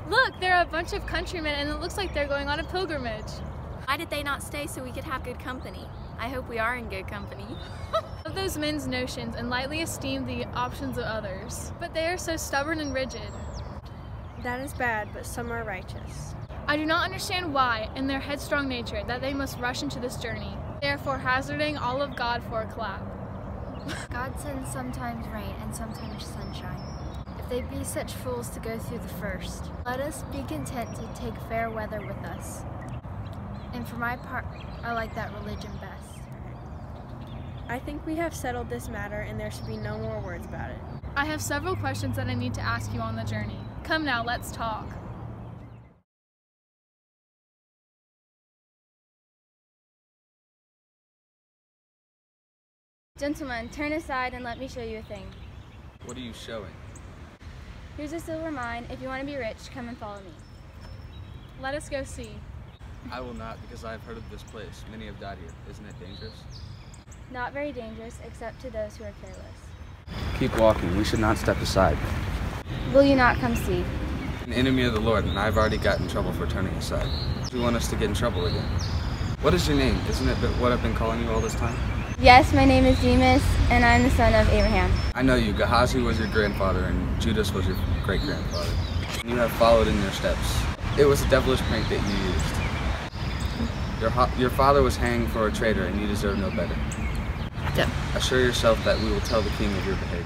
Look, there are a bunch of countrymen and it looks like they're going on a pilgrimage. Why did they not stay so we could have good company? I hope we are in good company. Of those men's notions and lightly esteem the options of others, but they are so stubborn and rigid. That is bad, but some are righteous. I do not understand why, in their headstrong nature, that they must rush into this journey, therefore hazarding all of God for a clap. God sends sometimes rain and sometimes sunshine. If they be such fools to go through the first, let us be content to take fair weather with us. And for my part, I like that religion best. I think we have settled this matter and there should be no more words about it. I have several questions that I need to ask you on the journey. Come now, let's talk. Gentlemen, turn aside and let me show you a thing. What are you showing? Here's a silver mine. If you want to be rich, come and follow me. Let us go see. I will not, because I have heard of this place. Many have died here. Isn't it dangerous? Not very dangerous, except to those who are careless. Keep walking. We should not step aside. Will you not come see? An enemy of the Lord, and I've already got in trouble for turning aside. You want us to get in trouble again? What is your name? Isn't it what I've been calling you all this time? Yes, my name is Demas, and I'm the son of Abraham. I know you. Gehazi was your grandfather, and Judas was your great-grandfather. You have followed in their steps. It was a devilish prank that you used. Your father was hanged for a traitor, and you deserve no better. Yeah. Assure yourself that we will tell the king of your behavior.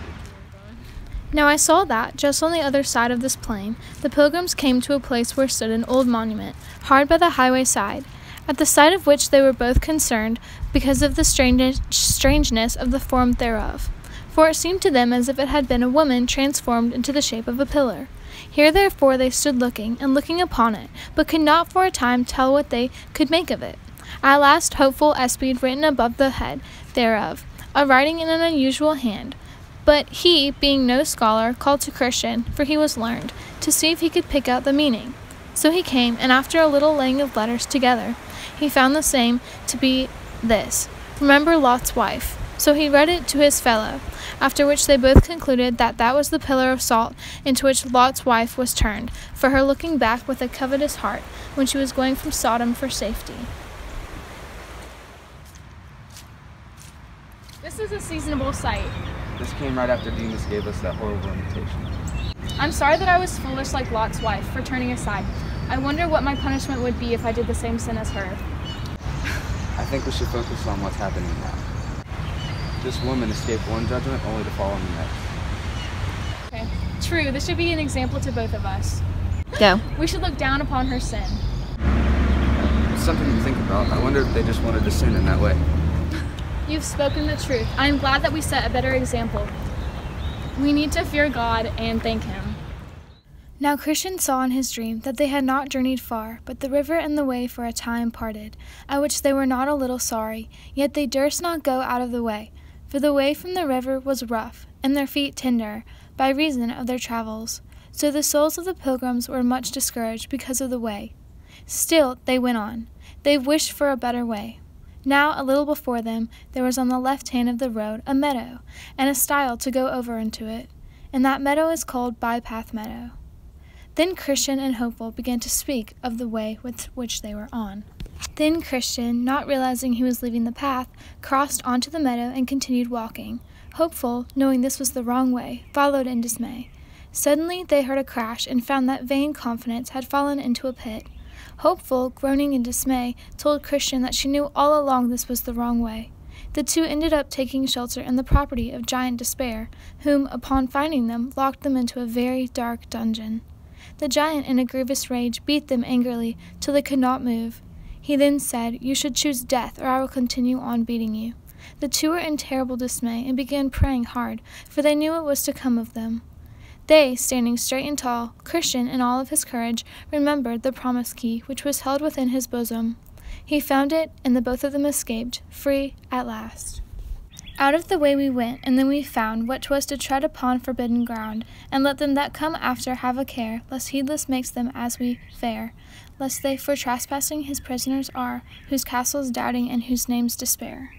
Now I saw that, just on the other side of this plain, the pilgrims came to a place where stood an old monument, hard by the highway side, at the sight of which they were both concerned because of the strangeness of the form thereof. For it seemed to them as if it had been a woman transformed into the shape of a pillar. Here therefore they stood looking, and looking upon it, but could not for a time tell what they could make of it. At last hopeful espied written above the head thereof, a writing in an unusual hand. But he, being no scholar, called to Christian, for he was learned, to see if he could pick out the meaning. So he came, and after a little laying of letters together, he found the same to be this: Remember Lot's wife. So he read it to his fellow, after which they both concluded that that was the pillar of salt into which Lot's wife was turned, for her looking back with a covetous heart when she was going from Sodom for safety. This is a seasonable sight. This came right after Demas gave us that horrible invitation. I'm sorry that I was foolish like Lot's wife for turning aside. I wonder what my punishment would be if I did the same sin as her. I think we should focus on what's happening now. This woman escaped one judgment only to fall in the next. Okay. True, this should be an example to both of us. Go. We should look down upon her sin. It's something to think about. I wonder if they just wanted to sin in that way. You've spoken the truth. I am glad that we set a better example. We need to fear God and thank Him. Now Christian saw in his dream that they had not journeyed far, but the river and the way for a time parted, at which they were not a little sorry, yet they durst not go out of the way, for the way from the river was rough, and their feet tender, by reason of their travels. So the souls of the pilgrims were much discouraged because of the way. Still they went on. They wished for a better way. Now a little before them there was on the left hand of the road a meadow, and a stile to go over into it, and that meadow is called By-path Meadow. Then Christian and Hopeful began to speak of the way with which they were on. Then Christian, not realizing he was leaving the path, crossed onto the meadow and continued walking. Hopeful, knowing this was the wrong way, followed in dismay. Suddenly they heard a crash and found that vain confidence had fallen into a pit. Hopeful, groaning in dismay, told Christian that she knew all along this was the wrong way. The two ended up taking shelter in the property of Giant Despair, whom, upon finding them, locked them into a very dark dungeon. The giant, in a grievous rage, beat them angrily till they could not move. He then said, "You should choose death, or I will continue on beating you." The two were in terrible dismay, and began praying hard, for they knew what was to come of them. They, standing straight and tall, Christian, in all of his courage, remembered the promise key which was held within his bosom. He found it, and the both of them escaped, free at last. Out of the way we went, and then we found what 'twas to tread upon forbidden ground, and let them that come after have a care, lest heedless makes them as we fare, lest they for trespassing his prisoners are, whose castles doubting and whose names despair.